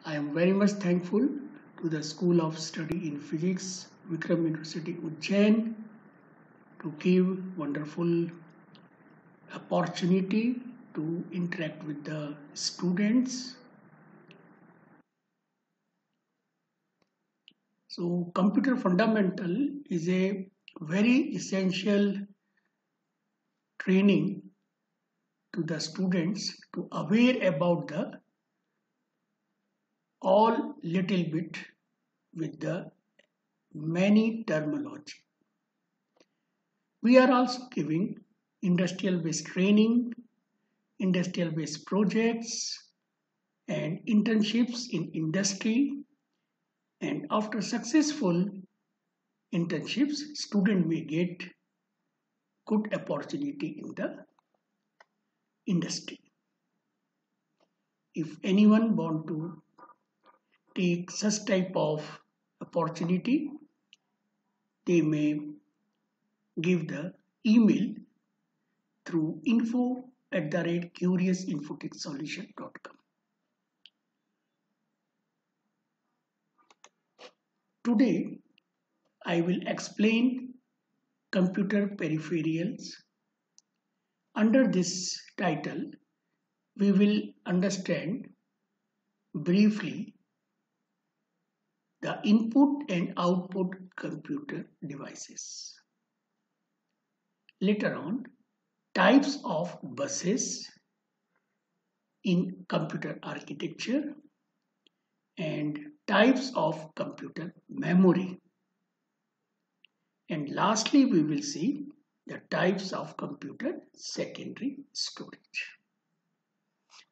I am very much thankful to the School of Study in Physics, Vikram University, Ujjain, to give wonderful opportunity to interact with the students. So, computer fundamental is a very essential training to the students to aware about the all little bit with the many terminology. We are also giving industrial based training, industrial based projects and internships in industry, and after successful internships student may get good opportunity in the industry. If anyone want to take such type of opportunity, they may give the email through info@curiousinfotechsolution.com. Today, I will explain computer peripherals. Under this title, we will understand briefly the input and output computer devices. Later on, types of buses in computer architecture and types of computer memory. And lastly, we will see the types of computer secondary storage.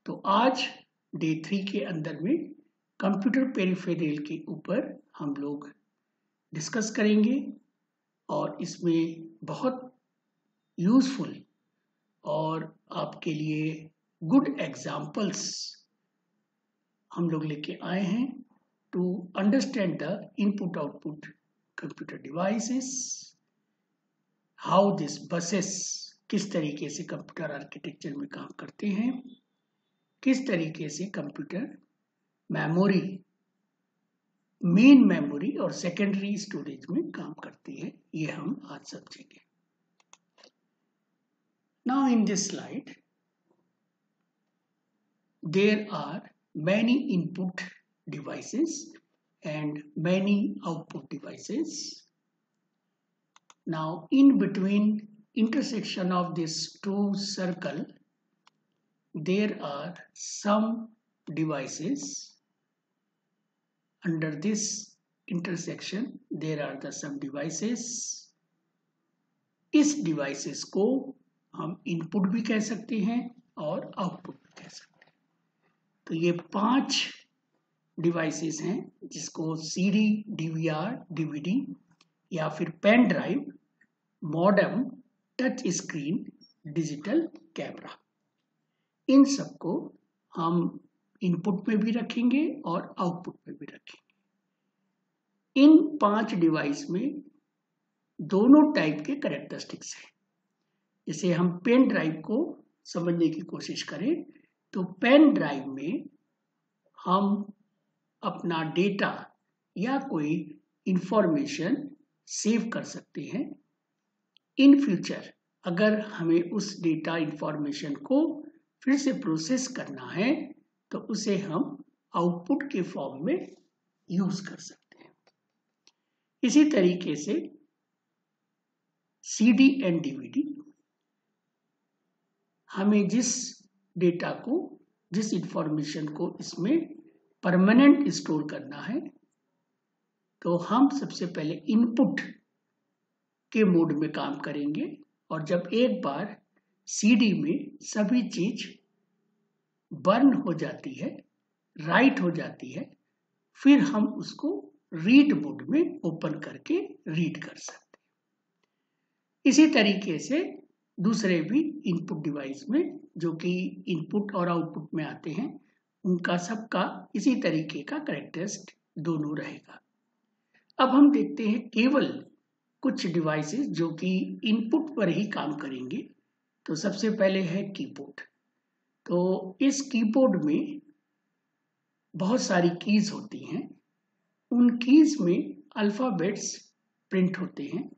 तो आज day 3 के अंदर में computer peripheral के ऊपर हम लोग discuss करेंगे और इसमें बहुत यूजफुल और आपके लिए गुड एग्जाम्पल्स हम लोग लेके आए हैं to understand the input output computer devices, how this buses किस तरीके से कंप्यूटर आर्किटेक्चर में काम करते हैं, किस तरीके से कंप्यूटर मेमोरी, मेन मेमोरी और सेकेंडरी स्टोरेज में काम करती है, ये हम आज समझेंगे. Now in this slide, there are many input devices and many output devices. Now in between intersection of these two circles, there are some devices. Under this intersection, there are the some devices. इस devices को हम input भी कह सकते हैं और output भी कह सकते हैं. तो ये 5 डिवाइसेस हैं जिसको सीडी, डीवीआर, डीवीडी या फिर pen drive, modem, touch screen, digital camera, इन सबको हम इनपुट में भी रखेंगे और आउटपुट में भी रखेंगे. इन 5 डिवाइस में दोनों टाइप के कैरेक्टरिस्टिक्स हैं. जैसे हम पेन ड्राइव को समझने की कोशिश करें तो पेन ड्राइव में हम अपना डेटा या कोई इंफॉर्मेशन सेव कर सकते हैं. इन फ्यूचर अगर हमें उस डेटा इंफॉर्मेशन को फिर से प्रोसेस करना है तो उसे हम आउटपुट के फॉर्म में यूज कर सकते हैं. इसी तरीके से सीडी एंड डीवीडी, हमें जिस डेटा को, जिस इंफॉर्मेशन को इसमें परमानेंट स्टोर करना है तो हम सबसे पहले इनपुट के मोड में काम करेंगे और जब एक बार सीडी में सभी चीज बर्न हो जाती है, राइट हो जाती है, फिर हम उसको रीड मोड में ओपन करके रीड कर सकते हैं. इसी तरीके से दूसरे भी इनपुट डिवाइस में जो कि इनपुट और आउटपुट में आते हैं उनका सबका इसी तरीके का कैरेक्टरिस्टिक दोनों रहेगा. अब हम देखते हैं केवल कुछ डिवाइसेस जो कि इनपुट पर ही काम करेंगे. तो सबसे पहले है कीबोर्ड. तो इस कीबोर्ड में बहुत सारी कीज होती हैं, उन कीज में अल्फाबेट्स प्रिंट होते हैं।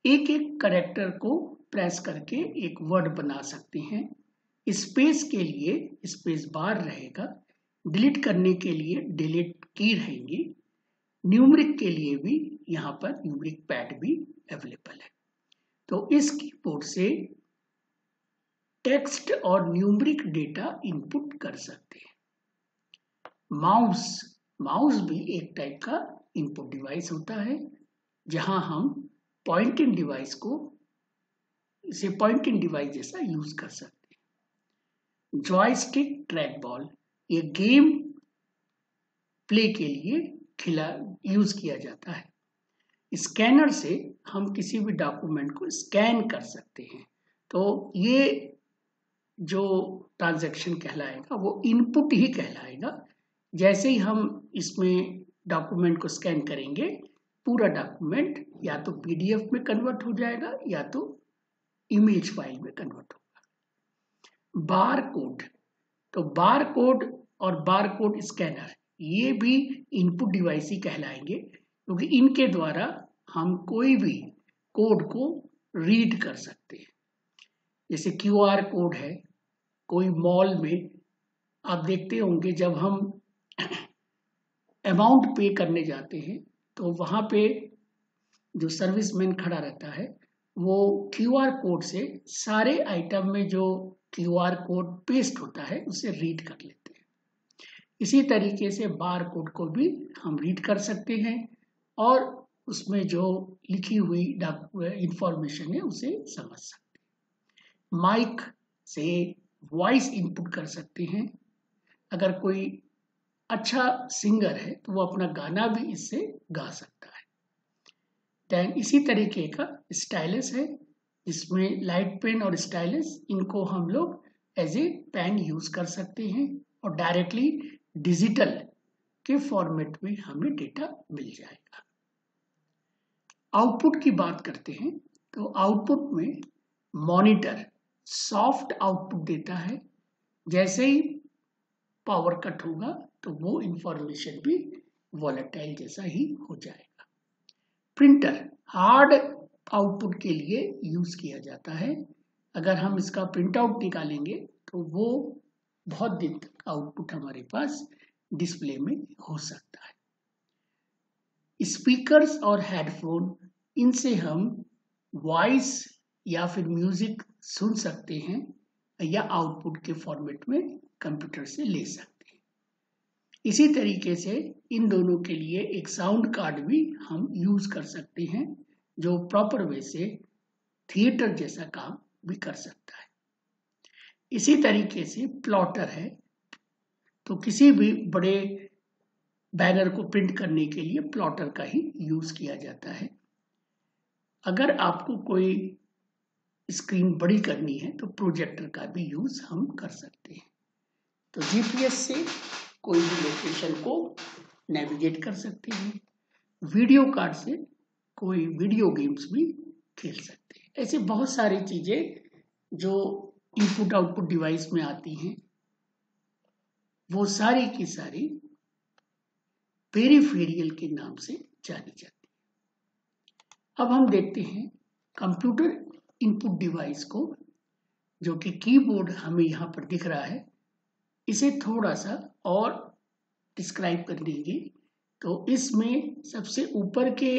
एक एक कैरेक्टर को प्रेस करके एक वर्ड बना सकते हैं। स्पेस के लिए स्पेस बार रहेगा, डिलीट करने के लिए डिलीट की रहेंगी, न्यूमरिक के लिए भी यहाँ पर न्यूमरिक पैड भी अवेलेबल है। तो इस कीबोर्ड से टेक्स्ट और न्यूमरिक डेटा इनपुट कर सकते हैं। माउस भी एक टाइप का इनपुट डिवाइस होता है, जहां हम पॉइंटिंग डिवाइस को इसे पॉइंटिंग डिवाइस जैसा यूज कर सकते हैं। जॉयस्टिक ट्रैक बॉल ये गेम प्ले के लिए यूज किया जाता है। स्कैनर से हम किसी भी डॉक्यूमेंट को स्कैन कर सकते हैं। तो ये जो ट्रांजैक्शन कहलाएगा वो इनपुट ही कहलाएगा। जैसे ही हम इसमें डॉक्यूमेंट को स्कैन करेंगे, पूरा डॉक्यूमेंट या तो पीडीएफ में कन्वर्ट हो जाएगा या तो इमेज फाइल में कन्वर्ट होगा। बार कोड, तो बार कोड और बार कोड स्कैनर ये भी इनपुट डिवाइस ही कहलाएंगे, क्योंकि इनके द्वारा हम कोई भी कोड को रीड कर सकते हैं। जैसे क्यूआर कोड है, कोई मॉल में आप देखते होंगे जब हम अमाउंट पे करने जाते हैं तो वहां पे जो सर्विसमैन खड़ा रहता है वो क्यूआर कोड से सारे आइटम में जो क्यूआर कोड पेस्ट होता है उसे रीड कर लेते हैं। इसी तरीके से बार कोड को भी हम रीड कर सकते हैं और उसमें जो लिखी हुई इंफॉर्मेशन है उसे समझ सकते हैं। माइक से वॉइस इनपुट कर सकते हैं। अगर कोई अच्छा सिंगर है तो वो अपना गाना भी इससे गा सकता है। देन इसी तरीके का स्टाइलस है, जिसमें लाइट पेन और स्टाइलस इनको हम लोग एज ए पेन यूज कर सकते हैं और डायरेक्टली डिजिटल के फॉर्मेट में हमें डेटा मिल जाएगा। आउटपुट की बात करते हैं तो आउटपुट में मॉनिटर सॉफ्ट आउटपुट देता है। जैसे ही पावर कट होगा तो वो इंफॉर्मेशन भी वॉलेटाइल जैसा ही हो जाएगा। प्रिंटर हार्ड आउटपुट के लिए यूज किया जाता है। अगर हम इसका प्रिंट आउट निकालेंगे तो वो बहुत दिन तक आउटपुट हमारे पास डिस्प्ले में हो सकता है। स्पीकर्स और हेडफोन, इनसे हम वॉइस या फिर म्यूजिक सुन सकते हैं या आउटपुट के फॉर्मेट में कंप्यूटर से ले सकते हैं। इसी तरीके से इन दोनों के लिए एक साउंड कार्ड भी हम यूज कर सकते हैं, जो प्रॉपर वे से थिएटर जैसा काम भी कर सकता है। इसी तरीके से प्लॉटर है, तो किसी भी बड़े बैनर को प्रिंट करने के लिए प्लॉटर का ही यूज किया जाता है। अगर आपको कोई स्क्रीन बड़ी करनी है तो प्रोजेक्टर का भी यूज हम कर सकते हैं। तो जीपीएस से कोई भी लोकेशन को नेविगेट कर सकते हैं। वीडियो कार्ड से कोई वीडियो गेम्स भी खेल सकते हैं। ऐसे बहुत सारी चीजें जो इनपुट आउटपुट डिवाइस में आती हैं, वो सारी की सारी पेरिफेरियल के नाम से जानी जाती है। अब हम देखते हैं कंप्यूटर इनपुट डिवाइस को, जो कि कीबोर्ड हमें यहाँ पर दिख रहा है। इसे थोड़ा सा और डिस्क्राइब कर देंगे तो इसमें सबसे ऊपर के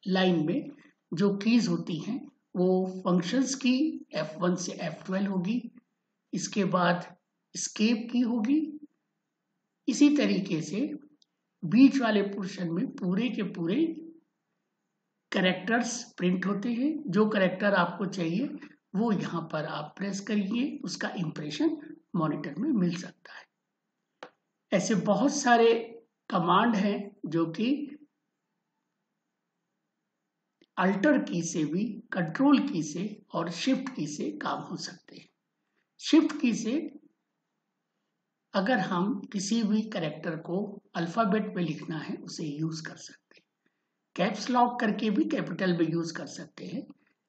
लाइन में जो कीज होती हैं वो फंक्शंस की F1 से F12 होगी। इसके बाद एस्केप की होगी। इसी तरीके से बीच वाले पोर्शन में पूरे के पूरे कैरेक्टर्स प्रिंट होते हैं। जो कैरेक्टर आपको चाहिए वो यहाँ पर आप प्रेस करिए, उसका इंप्रेशन मॉनिटर में मिल सकता है। ऐसे बहुत सारे कमांड हैं जो कि अल्टर की से भी, कंट्रोल की से और शिफ्ट की से काम हो सकते हैं। शिफ्ट की से अगर हम किसी भी कैरेक्टर को अल्फाबेट में लिखना है उसे यूज कर सकते हैं। कैप्स लॉक करके भी कैपिटल में यूज कर सकते हैं।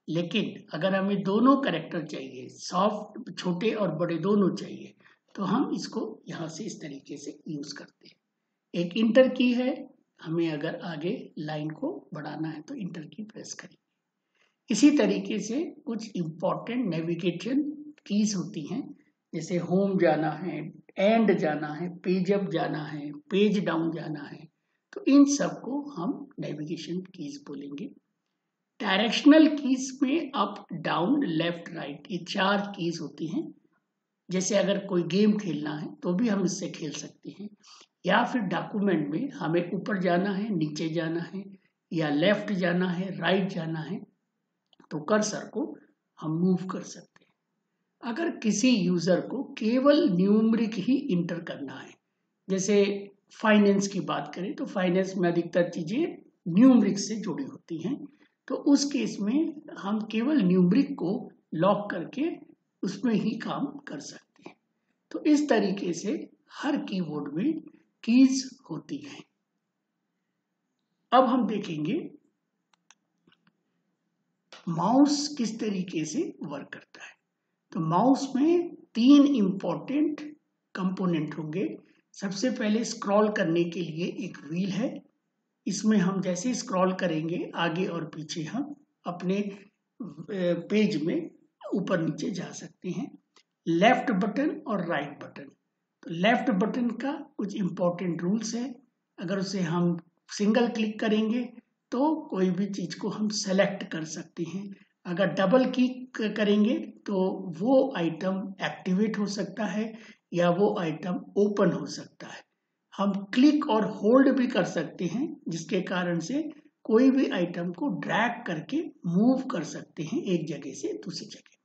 लेकिन अगर हमें दोनों कैरेक्टर चाहिए, सॉफ्ट छोटे और बड़े दोनों चाहिए, तो हम इसको यहाँ से इस तरीके से यूज करते हैं। एक इंटर की है, हमें अगर आगे लाइन को बढ़ाना है तो इंटर की प्रेस करेंगे। इसी तरीके से कुछ इंपॉर्टेंट नेविगेशन कीज होती हैं, जैसे होम जाना है, एंड जाना है, पेज अप जाना है, पेज डाउन जाना है, तो इन सब को हम नेविगेशन कीज बोलेंगे। डायरेक्शनल कीज में अप डाउन लेफ्ट राइट ये 4 कीज होती हैं। जैसे अगर कोई गेम खेलना है तो भी हम इससे खेल सकते हैं, या फिर डॉक्यूमेंट में हमें ऊपर जाना है, नीचे जाना है, या लेफ्ट जाना है, राइट जाना है, तो कर्सर को हम मूव कर सकते हैं। अगर किसी यूजर को केवल न्यूमरिक ही इंटर करना है, जैसे फाइनेंस की बात करें तो फाइनेंस में अधिकतर चीजें न्यूमरिक से जुड़ी होती हैं, तो उस केस में हम केवल न्यूमरिक को लॉक करके उसमें ही काम कर सकते हैं। तो इस तरीके से हर कीबोर्ड में कीज होती हैं। अब हम देखेंगे माउस किस तरीके से वर्क करता है। तो माउस में 3 इंपॉर्टेंट कंपोनेंट होंगे। सबसे पहले स्क्रॉल करने के लिए एक व्हील है, इसमें हम जैसे स्क्रॉल करेंगे आगे और पीछे हम अपने पेज में ऊपर नीचे जा सकते हैं। लेफ्ट बटन और राइट बटन। तो लेफ्ट बटन का कुछ इंपॉर्टेंट रूल्स है, अगर उसे हम सिंगल क्लिक करेंगे तो कोई भी चीज को हम सेलेक्ट कर सकते हैं। अगर डबल क्लिक करेंगे तो वो आइटम एक्टिवेट हो सकता है या वो आइटम ओपन हो सकता है। हम क्लिक और होल्ड भी कर सकते हैं, जिसके कारण से कोई भी आइटम को ड्रैग करके मूव कर सकते हैं एक जगह से दूसरी जगह।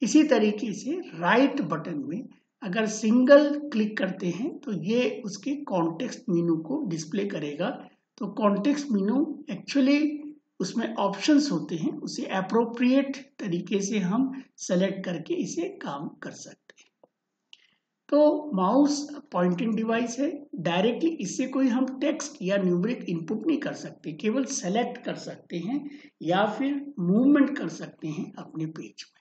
इसी तरीके से राइट बटन में अगर सिंगल क्लिक करते हैं तो ये उसके कॉन्टेक्स्ट मेनू को डिस्प्ले करेगा। तो कॉन्टेक्स्ट मेनू एक्चुअली उसमें ऑप्शंस होते हैं, उसे एप्रोप्रिएट तरीके से हम सेलेक्ट करके इसे काम कर सकते हैं। तो माउस पॉइंटिंग डिवाइस है, डायरेक्टली इससे कोई हम टेक्स्ट या न्यूमेरिक इनपुट नहीं कर सकते, केवल सेलेक्ट कर सकते हैं या फिर मूवमेंट कर सकते हैं अपने पेज में।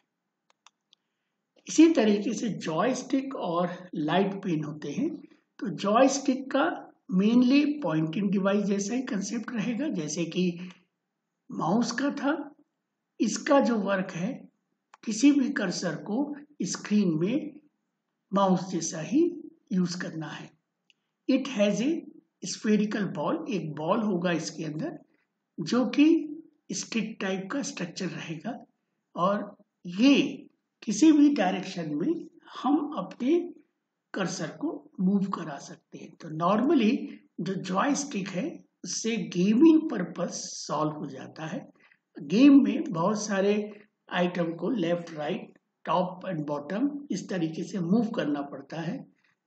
इसी तरीके से जॉयस्टिक और लाइट पेन होते हैं। तो जॉयस्टिक का मेनली पॉइंटिंग डिवाइस जैसा ही कंसेप्ट रहेगा जैसे कि माउस का था। इसका जो वर्क है, किसी भी कर्सर को स्क्रीन में माउस जैसा ही यूज करना है। It has a spherical ball, एक बॉल होगा इसके अंदर जो कि स्टिक टाइप का स्ट्रक्चर रहेगा, और ये किसी भी डायरेक्शन में हम अपने कर्सर को मूव करा सकते हैं। तो नॉर्मली जो जॉयस्टिक है उससे गेमिंग पर्पस सॉल्व हो जाता है। गेम में बहुत सारे आइटम को left right top and bottom इस तरीके से मूव करना पड़ता है,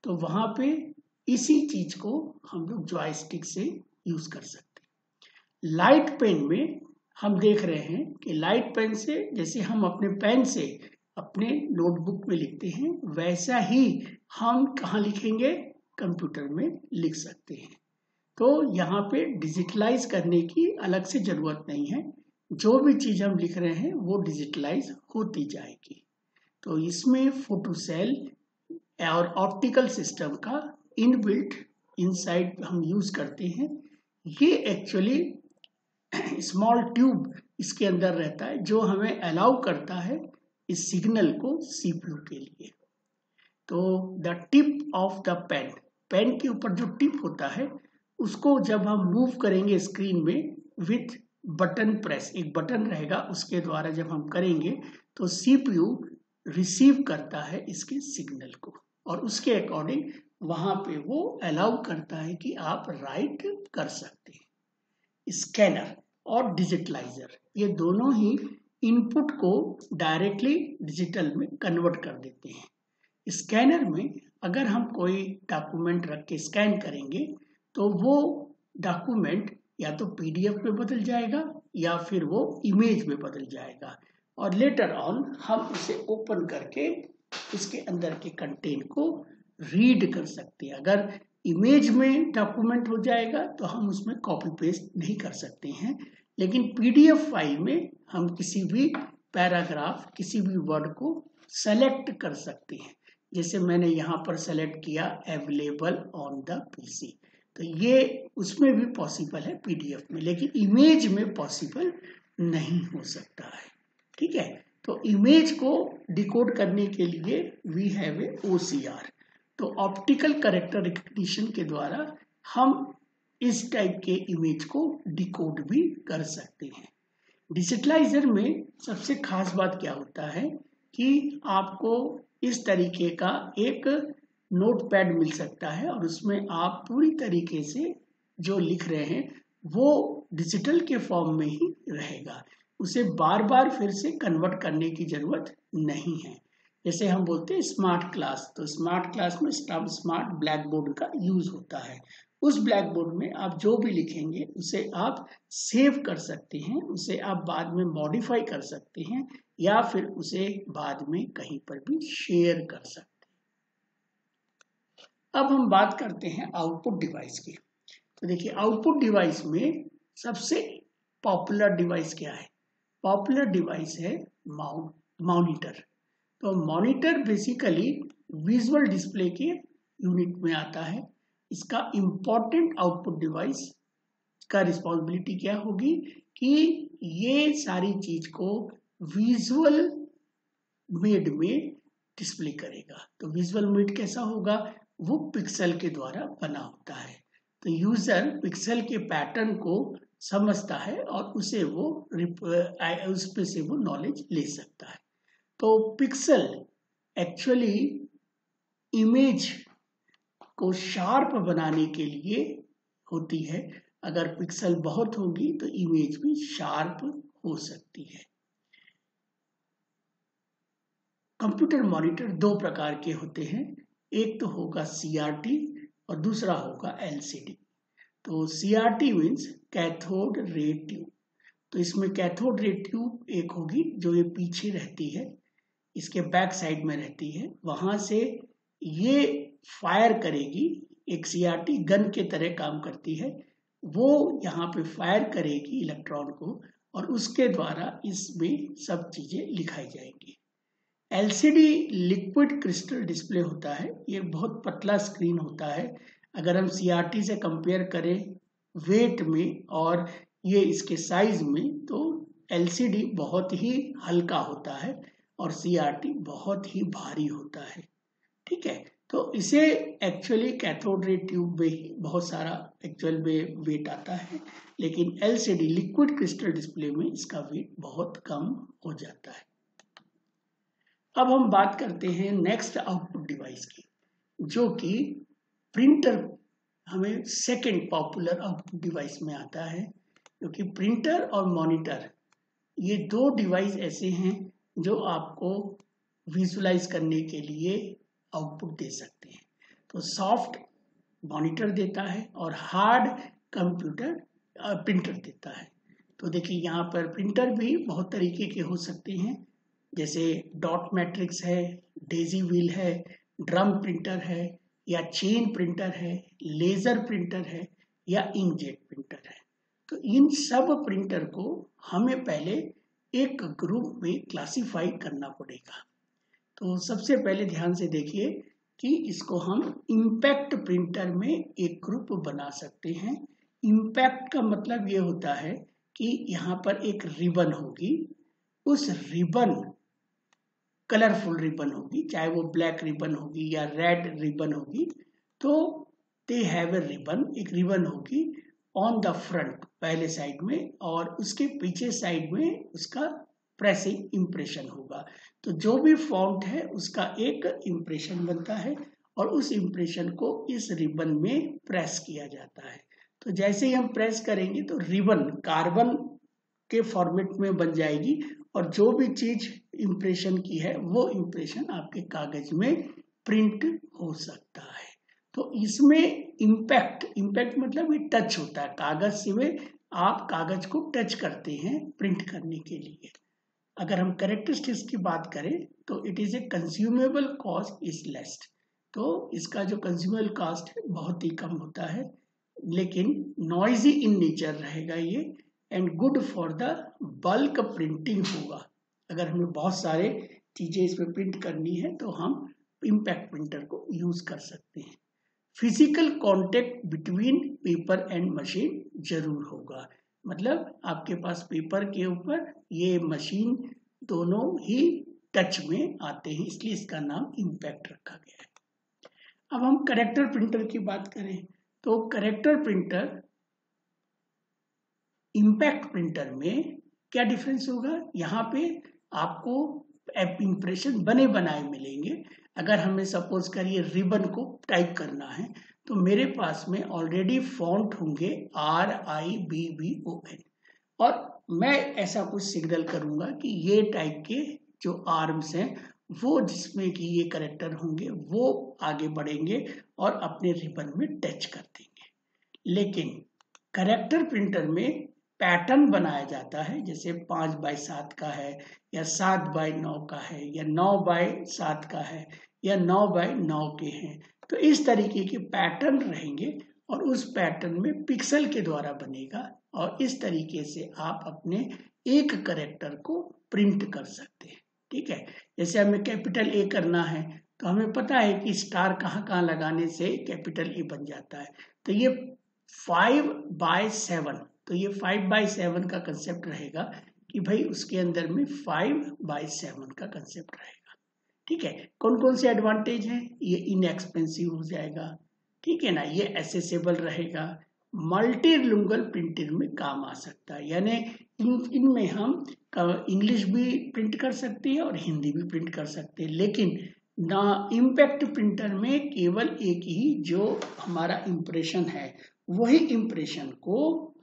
तो वहां पे इसी चीज को हम लोग जॉयस्टिक से यूज कर सकते हैं। लाइट पेन में हम देख रहे हैं कि लाइट पेन से जैसे हम अपने पेन से अपने नोटबुक में लिखते हैं, वैसा ही हम कहाँ लिखेंगे, कंप्यूटर में लिख सकते हैं। तो यहाँ पे डिजिटलाइज करने की अलग से जरूरत नहीं है, जो भी चीज हम लिख रहे हैं वो डिजिटलाइज होती जाएगी। तो इसमें फोटो सेल और ऑप्टिकल सिस्टम का इनबिल्ट इनसाइड हम यूज करते हैं। ये एक्चुअली स्मॉल ट्यूब इसके अंदर रहता है जो हमें अलाउ करता है इस सिग्नल को सीपीयू के लिए। तो the tip of the pen, pen के ऊपर जो टिप होता है उसको जब हम मूव करेंगे स्क्रीन में विथ बटन प्रेस, एक बटन रहेगा उसके द्वारा जब हम करेंगे तो सीपीयू रिसीव करता है इसके सिग्नल को, और उसके अकॉर्डिंग वहां पे वो अलाउ करता है कि आप राइट कर सकते हैं। स्कैनर और डिजिटलाइजर ये दोनों ही इनपुट को डायरेक्टली डिजिटल में कन्वर्ट कर देते हैं। स्कैनर में अगर हम कोई डॉक्यूमेंट रख के स्कैन करेंगे तो वो डॉक्यूमेंट या तो पीडीएफ में बदल जाएगा या फिर वो इमेज में बदल जाएगा, और लेटर ऑन हम उसे ओपन करके उसके अंदर के कंटेंट को रीड कर सकते हैं। अगर इमेज में डॉक्यूमेंट हो जाएगा तो हम उसमें कॉपी पेस्ट नहीं कर सकते हैं, लेकिन पीडीएफ फाइल में हम किसी भी पैराग्राफ, किसी भी वर्ड को सेलेक्ट कर सकते हैं। जैसे मैंने यहाँ पर सेलेक्ट किया अवेलेबल ऑन द पीसी, तो ये उसमें भी पॉसिबल है पीडीएफ में, लेकिन इमेज में पॉसिबल नहीं हो सकता है। ठीक है, तो इमेज को डिकोड करने के लिए वी हैव ए OCR, तो ऑप्टिकल कैरेक्टर रिकग्निशन के द्वारा हम इस टाइप के इमेज को डिकोड भी कर सकते हैं। डिजिटलाइजर में सबसे खास बात क्या होता है कि आपको इस तरीके का एक नोटपैड मिल सकता है और उसमें आप पूरी तरीके से जो लिख रहे हैं वो डिजिटल के फॉर्म में ही रहेगा, उसे बार बार फिर से कन्वर्ट करने की जरूरत नहीं है। जैसे हम बोलते हैं स्मार्ट क्लास, तो स्मार्ट क्लास में स्मार्ट ब्लैक बोर्ड का यूज होता है। उस ब्लैक बोर्ड में आप जो भी लिखेंगे उसे आप सेव कर सकते हैं, उसे आप बाद में मॉडिफाई कर सकते हैं या फिर उसे बाद में कहीं पर भी शेयर कर सकते हैं। अब हम बात करते हैं आउटपुट डिवाइस की। तो देखिए आउटपुट डिवाइस में सबसे पॉपुलर डिवाइस क्या है? पॉपुलर डिवाइस है मॉनिटर। तो मॉनिटर बेसिकली विजुअल डिस्प्ले के यूनिट में आता है। इसका इंपॉर्टेंट आउटपुट डिवाइस का रिस्पॉन्सिबिलिटी क्या होगी कि ये सारी चीज को विजुअल मेड में डिस्प्ले करेगा। तो विजुअल मेड कैसा होगा? वो पिक्सल के द्वारा बना होता है। तो यूजर पिक्सल के पैटर्न को समझता है और उसे वो उस पे से वो नॉलेज ले सकता है। तो पिक्सल एक्चुअली इमेज को शार्प बनाने के लिए होती है। अगर पिक्सल बहुत होगी तो इमेज भी शार्प हो सकती है। कंप्यूटर मॉनिटर दो प्रकार के होते हैं, एक तो होगा CRT और दूसरा होगा LCD। तो CRT means cathode ray tube. तो इसमें कैथोड रे ट्यूब एक होगी जो ये पीछे रहती है, इसके बैक साइड में रहती है, वहां से ये फायर करेगी। एक CRT गन के तरह काम करती है, वो यहाँ पे फायर करेगी इलेक्ट्रॉन को और उसके द्वारा इसमें सब चीजें लिखाई जाएंगी। LCD लिक्विड क्रिस्टल डिस्प्ले होता है, ये बहुत पतला स्क्रीन होता है। अगर हम CRT से कंपेयर करें वेट में और ये इसके साइज में, तो LCD बहुत ही हल्का होता है और CRT बहुत ही भारी होता है। ठीक है, तो इसे एक्चुअली कैथोड रे ट्यूब में ही बहुत सारा एक्चुअल में वेट आता है, लेकिन LCD लिक्विड क्रिस्टल डिस्प्ले में इसका वेट बहुत कम हो जाता है। अब हम बात करते हैं नेक्स्ट आउटपुट डिवाइस की, जो कि प्रिंटर हमें सेकंड पॉपुलर आउटपुट डिवाइस में आता है। क्योंकि प्रिंटर और मॉनिटर ये दो डिवाइस ऐसे हैं जो आपको विजुलाइज करने के लिए आउटपुट दे सकते हैं। तो सॉफ्ट मॉनिटर देता है और हार्ड कंप्यूटर प्रिंटर देता है। तो देखिए यहाँ पर प्रिंटर भी बहुत तरीके के हो सकते हैं, जैसे डॉट मैट्रिक्स है, डेजी व्हील है, ड्रम प्रिंटर है, या चेन प्रिंटर है, लेजर प्रिंटर है, या इंकजेट प्रिंटर है। तो इन सब प्रिंटर को हमें पहले एक ग्रुप में क्लासिफाई करना पड़ेगा। तो सबसे पहले ध्यान से देखिए कि इसको हम इम्पैक्ट प्रिंटर में एक ग्रुप बना सकते हैं। इम्पैक्ट का मतलब ये होता है कि यहाँ पर एक रिबन होगी, उस रिबन कलरफुल रिबन होगी, चाहे वो ब्लैक रिबन होगी या रेड रिबन होगी। तो दे हैव ए रिबन, एक रिबन होगी ऑन द फ्रंट पहले साइड में, और उसके पीछे साइड में उसका प्रेसिंग इंप्रेशन होगा। तो जो भी फॉन्ट है उसका एक इंप्रेशन बनता है और उस इंप्रेशन को इस रिबन में प्रेस किया जाता है। तो जैसे ही हम प्रेस करेंगे तो रिबन कार्बन के फॉर्मेट में बन जाएगी और जो भी चीज इंप्रेशन की है वो इंप्रेशन आपके कागज में प्रिंट हो सकता है। तो इसमें इम्पैक्ट मतलब ये टच होता है, कागज से आप कागज को टच करते हैं प्रिंट करने के लिए। अगर हम कैरेक्टरिस्टिक्स की बात करें तो it is A consumable cost is less. तो इसका जो कंज्यूमेबल कॉस्ट है बहुत ही कम होता है, लेकिन नॉइजी इन नेचर रहेगा ये, and good for the bulk printing होगा। अगर हमें बहुत सारे चीजें इसमें प्रिंट करनी है तो हम इम्पैक्ट प्रिंटर को यूज कर सकते हैं। Physical contact between paper and machine जरूर होगा, मतलब आपके पास पेपर के ऊपर ये मशीन दोनों ही टच में आते हैं, इसलिए इसका नाम इम्पैक्ट रखा गया है। अब हम करेक्टर प्रिंटर की बात करें तो करेक्टर प्रिंटर इम्पैक्ट प्रिंटर में क्या डिफरेंस होगा, यहाँ पे आपको इंप्रेशन बने बनाए मिलेंगे। अगर हमें सपोज करिए रिबन को टाइप करना है तो मेरे पास में ऑलरेडी फॉन्ट होंगे RIBBON, और मैं ऐसा कुछ सिग्नल करूंगा कि ये टाइप के जो आर्म्स हैं वो जिसमें कि ये करेक्टर होंगे वो आगे बढ़ेंगे और अपने रिबन में टच कर देंगे। लेकिन करेक्टर प्रिंटर में पैटर्न बनाया जाता है, जैसे 5x7 का है या 7x9 का है या 9x7 का है या 9x9 के हैं, तो इस तरीके के पैटर्न रहेंगे और उस पैटर्न में पिक्सल के द्वारा बनेगा और इस तरीके से आप अपने एक करेक्टर को प्रिंट कर सकते हैं। ठीक है, जैसे हमें कैपिटल A करना है तो हमें पता है कि स्टार कहाँ कहाँ लगाने से कैपिटल A बन जाता है, तो ये 5x7, तो ये 5x7 का कंसेप्ट रहेगा कि भाई उसके अंदर में 5x7 का कंसेप्ट रहेगा। ठीक है, कौन कौन से एडवांटेज हैं, ये इनएक्सपेंसिव हो जाएगा, ठीक है ना, ये एसेसेबल रहेगा, मल्टीलिंगुअल प्रिंटिंग में काम आ सकता है, यानी इनमें हम इंग्लिश भी प्रिंट कर सकते हैं और हिंदी भी प्रिंट कर सकते हैं। लेकिन ना इम्पैक्ट प्रिंटर में केवल एक ही जो हमारा इम्प्रेशन है वही इम्प्रेशन को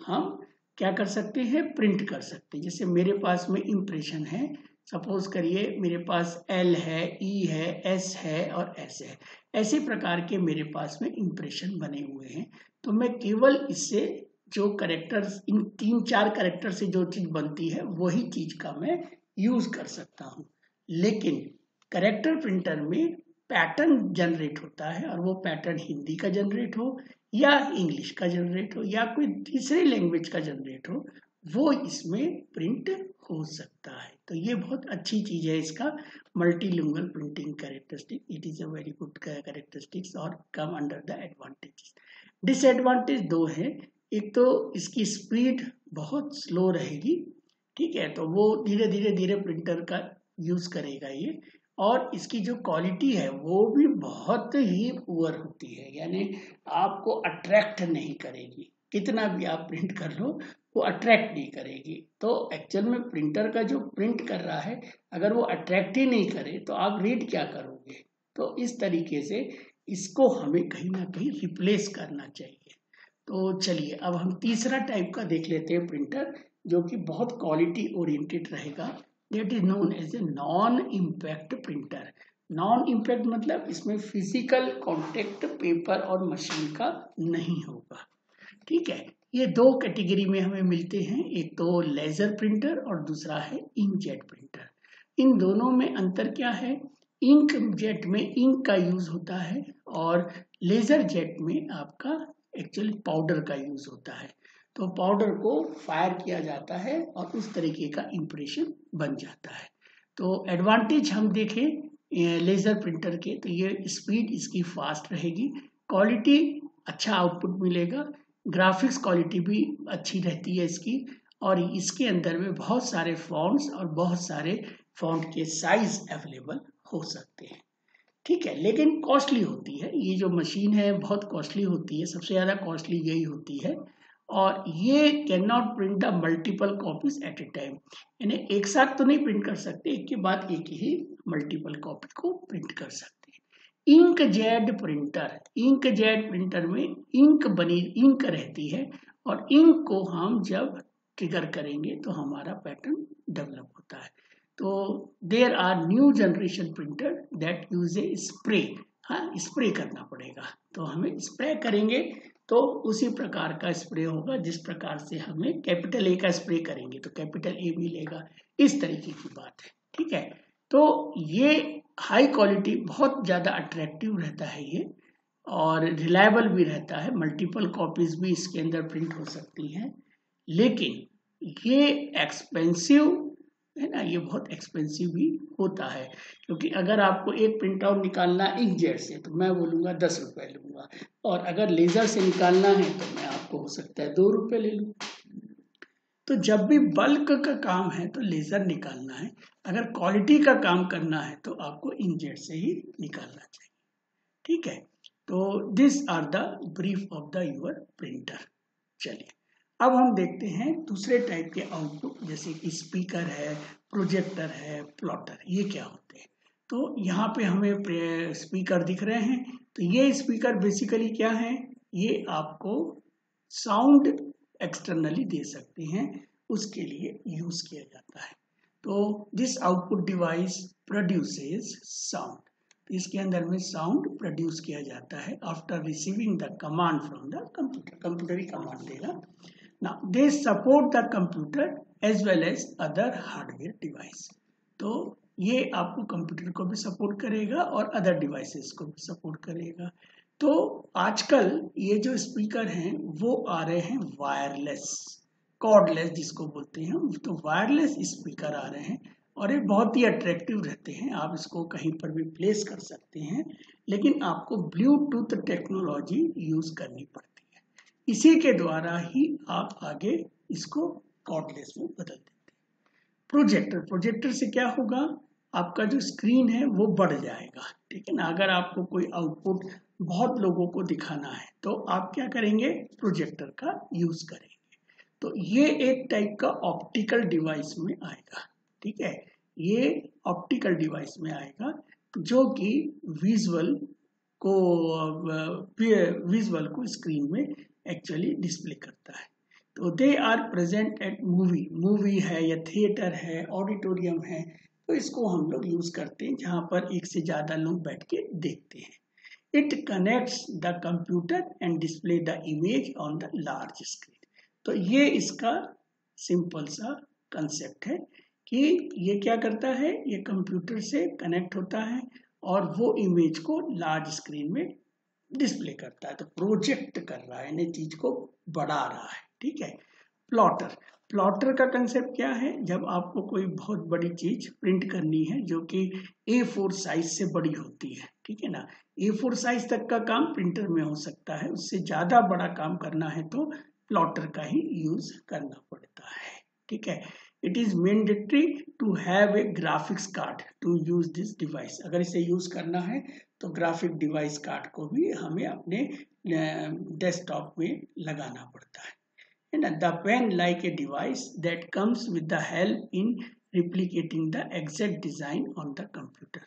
हम क्या कर सकते हैं, प्रिंट कर सकते हैं। जैसे मेरे पास में इम्प्रेशन है, सपोज करिए मेरे पास L है, E है, S है और S है, ऐसे प्रकार के मेरे पास में इम्प्रेशन बने हुए हैं, तो मैं केवल इससे जो करेक्टर्स, इन 3-4 करेक्टर से जो चीज बनती है वही चीज का मैं यूज कर सकता हूँ। लेकिन करेक्टर प्रिंटर में पैटर्न जनरेट होता है और वो पैटर्न हिंदी का जनरेट हो या इंग्लिश का जनरेट हो या कोई तीसरे लैंग्वेज का जनरेट हो, वो इसमें प्रिंट हो सकता है। तो ये बहुत अच्छी चीज है इसका multilingual printing characteristic, it is a very good characteristics और come under the advantages. Disadvantage 2 है, एक तो इसकी स्पीड बहुत स्लो रहेगी, ठीक है, तो वो धीरे धीरे प्रिंटर का यूज करेगा ये, और इसकी जो क्वालिटी है वो भी बहुत ही पुअर होती है, यानी आपको अट्रैक्ट नहीं करेगी, कितना भी आप प्रिंट कर लो वो अट्रैक्ट नहीं करेगी। तो एक्चुअल में प्रिंटर का जो प्रिंट कर रहा है अगर वो अट्रैक्ट ही नहीं करे तो आप रीड क्या करोगे। तो इस तरीके से इसको हमें कहीं ना कहीं रिप्लेस करना चाहिए। तो चलिए अब हम तीसरा टाइप का देख लेते हैं प्रिंटर, जो कि बहुत क्वालिटी ओरिएंटेड रहेगा, that is known as a non-impact printer। non-impact मतलब इसमें फिजिकल कांटेक्ट पेपर और मशीन का नहीं होगा। ठीक है, ये 2 कैटेगरी में हमें मिलते हैं, एक तो लेजर प्रिंटर और दूसरा है इंकजेट प्रिंटर। इन दोनों में अंतर क्या है, इंकजेट में इंक का यूज होता है और लेजर जेट में आपका एक्चुअली पाउडर का यूज होता है। तो पाउडर को फायर किया जाता है और उस तरीके का इंप्रेशन बन जाता है। तो एडवांटेज हम देखें लेजर प्रिंटर के, तो ये स्पीड इसकी फास्ट रहेगी, क्वालिटी अच्छा आउटपुट मिलेगा, ग्राफिक्स क्वालिटी भी अच्छी रहती है इसकी, और इसके अंदर में बहुत सारे फॉन्ट्स और बहुत सारे फॉन्ट के साइज अवेलेबल हो सकते हैं। ठीक है, लेकिन कॉस्टली होती है, ये जो मशीन है बहुत कॉस्टली होती है, सबसे ज़्यादा कॉस्टली यही होती है, और ये can not print the multiple copies at a time, यानी एक साथ तो नहीं प्रिंट कर सकते, एक के बाद एक ही मल्टीपल कॉपी को प्रिंट कर सकते हैं। इंकजेट प्रिंटर, इंकजेट प्रिंटर में इंक रहती है और इंक को हम जब ट्रिगर करेंगे तो हमारा पैटर्न डेवलप होता है। तो there are new generation printer that use a spray, हाँ स्प्रे करना पड़ेगा, तो हमें स्प्रे करेंगे तो उसी प्रकार का स्प्रे होगा जिस प्रकार से हमें कैपिटल A का स्प्रे करेंगे तो कैपिटल A मिलेगा, इस तरीके की बात है। ठीक है, तो ये हाई क्वालिटी बहुत ज़्यादा अट्रैक्टिव रहता है ये, और रिलायबल भी रहता है, मल्टीपल कॉपीज भी इसके अंदर प्रिंट हो सकती हैं, लेकिन ये एक्सपेंसिव है ना, ये बहुत एक्सपेंसिव भी होता है, क्योंकि अगर आपको एक प्रिंट आउट निकालना इंकजेट से तो मैं बोलूँगा 10 रुपये लूँगा, और अगर लेज़र से निकालना है तो मैं आपको हो सकता है 2 रुपये ले लूँ। तो जब भी बल्क का काम है तो लेज़र निकालना है, अगर क्वालिटी का काम करना है तो आपको इंकजेट से ही निकालना चाहिए। ठीक है, तो this are the brief of the your printer. चलिए अब हम देखते हैं दूसरे टाइप के आउटपुट, जैसे कि स्पीकर है, प्रोजेक्टर है, प्लॉटर, ये क्या होते हैं। तो यहाँ पे हमें स्पीकर दिख रहे हैं, तो ये स्पीकर बेसिकली क्या है, ये आपको साउंड एक्सटर्नली दे सकते हैं, उसके लिए यूज किया जाता है। तो this output device produces sound, तो इसके अंदर में साउंड प्रोड्यूस किया जाता है after receiving the command from the computer, computer ही कमांड देगा। Now they support the computer as well as other hardware device, तो ये आपको कंप्यूटर को भी सपोर्ट करेगा और अदर डिवाइसेस को भी सपोर्ट करेगा। तो आजकल ये जो स्पीकर हैं वो आ रहे हैं वायरलेस, कॉर्डलेस जिसको बोलते हैं, तो वायरलेस स्पीकर आ रहे हैं और ये बहुत ही अट्रैक्टिव रहते हैं, आप इसको कहीं पर भी प्लेस कर सकते हैं, लेकिन आपको ब्लूटूथ टेक्नोलॉजी यूज करनी पड़ती है, इसी के द्वारा ही आप आगे इसको कॉर्डलेस में बदल देते हैं। प्रोजेक्टर, प्रोजेक्टर से क्या होगा, आपका जो स्क्रीन है वो बढ़ जाएगा, ठीक है ना। अगर आपको कोई आउटपुट बहुत लोगों को दिखाना है तो आप क्या करेंगे, प्रोजेक्टर का यूज करेंगे। तो ये एक टाइप का ऑप्टिकल डिवाइस में आएगा, ठीक है, ये ऑप्टिकल डिवाइस में आएगा जो कि विजुअल को स्क्रीन में एक्चुअली डिस्प्ले करता है। तो they are present at movie है या थिएटर है, ऑडिटोरियम है, तो इसको हम लोग यूज करते हैं जहां पर एक से ज्यादा लोग बैठ के देखते हैं। It connects the computer and display the image on the large screen. तो ये इसका सिंपल सा कंसेप्ट है कि ये क्या करता है, ये कंप्यूटर से कनेक्ट होता है और वो इमेज को लार्ज स्क्रीन में डिस्प्ले करता है, तो प्रोजेक्ट कर रहा है, यानी चीज को बढ़ा रहा है, ठीक है। प्लॉटर, प्लॉटर का कंसेप्ट क्या है, जब आपको कोई बहुत बड़ी चीज प्रिंट करनी है जो कि A4 साइज से बड़ी होती है, ठीक है ना, A4 साइज तक का काम प्रिंटर में हो सकता है, उससे ज्यादा बड़ा काम करना है तो प्लॉटर का ही यूज करना पड़ता है, ठीक है। It is mandatory to have a graphics card to use this device, अगर इसे यूज करना है तो ग्राफिक डिवाइस कार्ड को भी हमें अपने डेस्कटॉप में लगाना पड़ता है। And the pen like a device that comes with the help in replicating the exact design on the computer।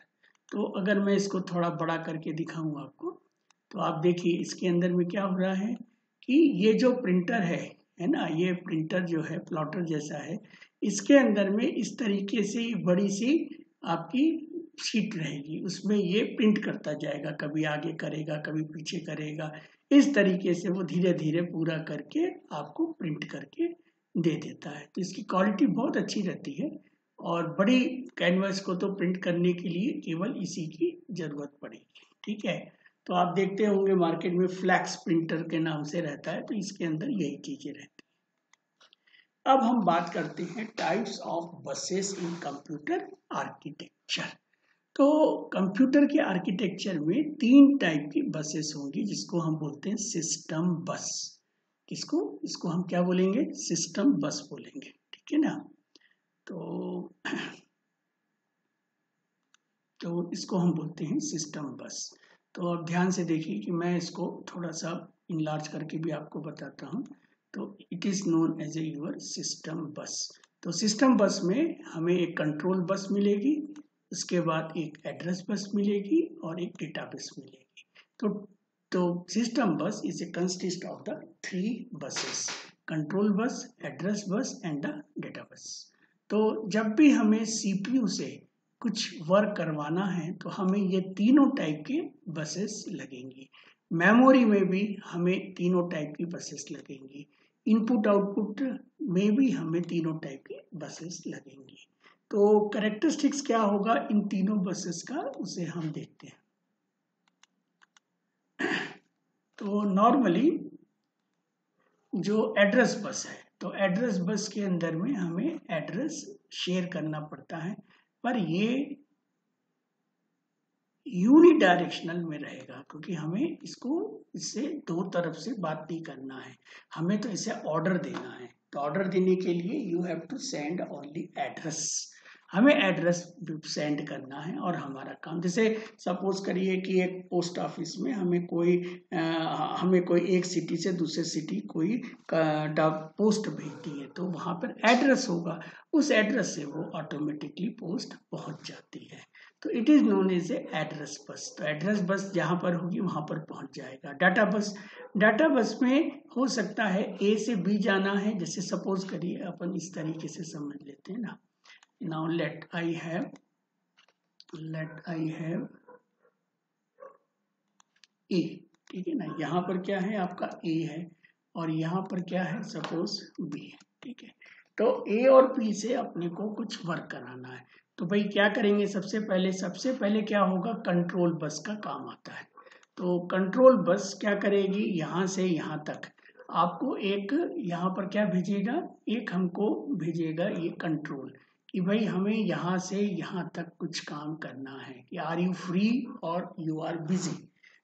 तो अगर मैं इसको थोड़ा बड़ा करके दिखाऊं आपको, तो आप देखिए इसके अंदर में क्या हो रहा है कि ये जो प्रिंटर है ना, ये प्रिंटर जो है प्लॉटर जैसा है, इसके अंदर में इस तरीके से बड़ी सी आपकी शीट रहेगी, उसमें ये प्रिंट करता जाएगा, कभी आगे करेगा कभी पीछे करेगा, इस तरीके से वो धीरे धीरे पूरा करके आपको प्रिंट करके दे देता है। तो इसकी क्वालिटी बहुत अच्छी रहती है और बड़ी कैनवस को तो प्रिंट करने के लिए केवल इसी की जरूरत पड़ेगी, ठीक है। तो आप देखते होंगे मार्केट में फ्लैक्स प्रिंटर के नाम से रहता है, तो इसके अंदर यही चीजें रहती है। अब हम बात करते हैं types of buses in computer architecture. तो कंप्यूटर के आर्किटेक्चर में 3 टाइप की बसेस होंगी जिसको हम बोलते हैं सिस्टम बस। किसको, इसको हम क्या बोलेंगे, सिस्टम बस बोलेंगे, ठीक है ना। तो इसको हम बोलते हैं सिस्टम बस। तो अब ध्यान से देखिए कि मैं इसको थोड़ा सा इनलार्ज करके भी आपको बताता हूँ। तो it is known as a your system bus. तो सिस्टम बस में हमें एक कंट्रोल बस मिलेगी, उसके बाद एक एड्रेस बस मिलेगी और एक डेटा बस मिलेगी। तो सिस्टम बस is a consist of the 3 buses, control bus, address bus and the data bus. तो जब भी हमें सीपीयू से कुछ वर्क करवाना है तो हमें ये तीनों टाइप के बसेस लगेंगी। मेमोरी में भी हमें तीनों टाइप की बसेस लगेंगी, इनपुट आउटपुट में भी हमें तीनों टाइप की बसेस लगेंगी। तो कैरेक्टरिस्टिक्स क्या होगा इन तीनों बसेस का, उसे हम देखते हैं। तो नॉर्मली जो एड्रेस बस है, तो एड्रेस बस के अंदर में हमें एड्रेस शेयर करना पड़ता है, पर ये यूनिडायरेक्शनल में रहेगा, क्योंकि हमें इससे दो तरफ से बात नहीं करना है, हमें तो इसे ऑर्डर देना है। तो ऑर्डर देने के लिए you have to send only address, हमें एड्रेस सेंड करना है और हमारा काम। जैसे सपोज करिए कि एक पोस्ट ऑफिस में हमें कोई एक सिटी से दूसरे सिटी कोई पोस्ट भेजती है, तो वहां पर एड्रेस होगा, उस एड्रेस से वो ऑटोमेटिकली पोस्ट पहुंच जाती है। तो it is known as a address bus. तो एड्रेस बस जहां पर होगी वहां पर पहुंच जाएगा। डाटा बस में हो सकता है ए से बी जाना है, जैसे सपोज करिए अपन इस तरीके से समझ लेते हैं ना। Now let I have A, ठीक है ना। यहाँ पर क्या है, आपका A है और यहाँ पर क्या है, सपोज B है, ठीक है। तो A और B से अपने को कुछ वर्क कराना है, तो भाई क्या करेंगे, सबसे पहले क्या होगा, कंट्रोल बस का काम आता है। तो कंट्रोल बस क्या करेगी, यहाँ से यहाँ तक आपको एक यहाँ पर क्या भेजेगा, एक हमको भेजेगा ये कंट्रोल, कि भाई हमें यहाँ से यहाँ तक कुछ काम करना है, कि आर यू फ्री और यू आर बिजी।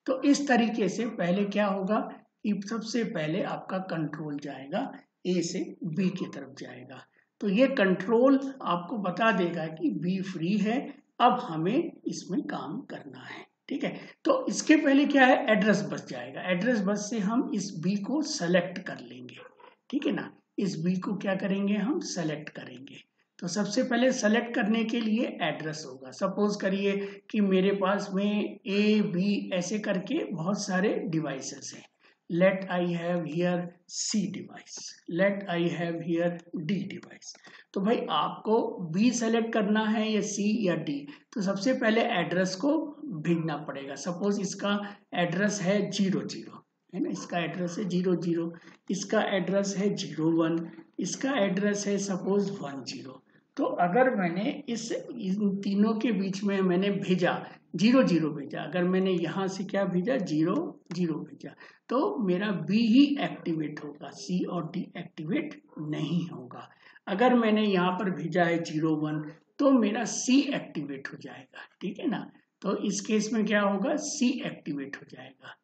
तो इस तरीके से पहले क्या होगा कि सबसे पहले आपका कंट्रोल जाएगा ए से बी की तरफ जाएगा। तो ये कंट्रोल आपको बता देगा कि बी फ्री है, अब हमें इसमें काम करना है, ठीक है। तो इसके पहले क्या है, एड्रेस बस जाएगा। एड्रेस बस से हम इस बी को सेलेक्ट कर लेंगे, ठीक है ना। इस बी को क्या करेंगे, हम सेलेक्ट करेंगे। तो सबसे पहले सेलेक्ट करने के लिए एड्रेस होगा। सपोज करिए कि मेरे पास में ए बी ऐसे करके बहुत सारे डिवाइसेस हैं। Let I have here C device, let I have here D device. तो भाई आपको बी सेलेक्ट करना है या सी या डी, तो सबसे पहले एड्रेस को भेजना पड़ेगा। सपोज इसका एड्रेस है 00 है ना, इसका एड्रेस है 00, इसका एड्रेस है 01, इसका एड्रेस है सपोज 10। तो अगर मैंने इन तीनों के बीच में मैंने भेजा 00 भेजा, अगर मैंने यहाँ से क्या भेजा 00 भेजा, तो मेरा बी ही एक्टिवेट होगा, सी और डी एक्टिवेट नहीं होगा। अगर मैंने यहाँ पर भेजा है 01, तो मेरा सी एक्टिवेट हो जाएगा, ठीक है ना। तो इस केस में क्या होगा, सी एक्टिवेट हो जाएगा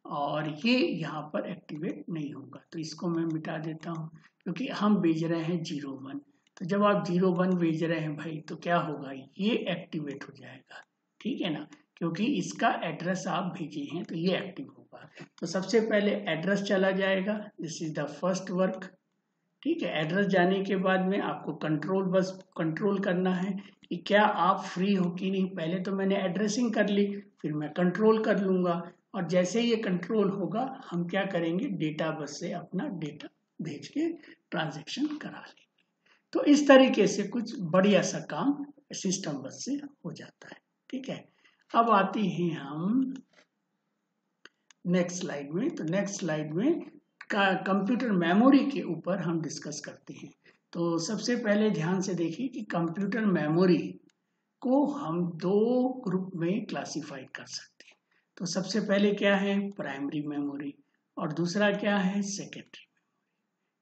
और ये यहाँ पर एक्टिवेट नहीं होगा। तो इसको मैं मिटा देता हूँ, क्योंकि हम भेज रहे हैं 01। तो जब आप 01 भेज रहे हैं भाई, तो क्या होगा, ये एक्टिवेट हो जाएगा, ठीक है ना, क्योंकि इसका एड्रेस आप भेजे हैं तो ये एक्टिव होगा। तो सबसे पहले एड्रेस चला जाएगा, this is the first work, ठीक है। एड्रेस जाने के बाद में आपको कंट्रोल बस कंट्रोल करना है कि क्या आप फ्री हो कि नहीं। पहले तो मैंने एड्रेसिंग कर ली, फिर मैं कंट्रोल कर लूंगा, और जैसे ये कंट्रोल होगा हम क्या करेंगे, डेटा बस से अपना डेटा भेज के ट्रांजैक्शन करा लेंगे। तो इस तरीके से कुछ बढ़िया सा काम सिस्टम बस से हो जाता है, ठीक है। अब आते हैं हम नेक्स्ट स्लाइड में। तो नेक्स्ट स्लाइड में कंप्यूटर मेमोरी के ऊपर हम डिस्कस करते हैं। तो सबसे पहले ध्यान से देखिए कि कंप्यूटर मेमोरी को हम दो ग्रुप में क्लासिफाई कर सकते हैं। तो सबसे पहले क्या है, प्राइमरी मेमोरी, और दूसरा क्या है, सेकेंडरी,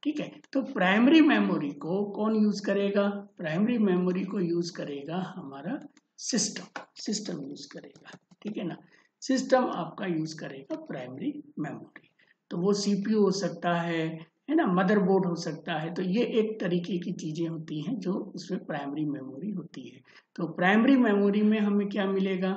ठीक है। तो प्राइमरी मेमोरी को कौन यूज करेगा, प्राइमरी मेमोरी को यूज करेगा हमारा सिस्टम यूज करेगा, ठीक है ना। सिस्टम आपका यूज करेगा प्राइमरी मेमोरी। तो वो सीपीयू हो सकता है ना, मदरबोर्ड हो सकता है। तो ये एक तरीके की चीजें होती हैं जो उसमें प्राइमरी मेमोरी होती है। तो प्राइमरी मेमोरी में हमें क्या मिलेगा,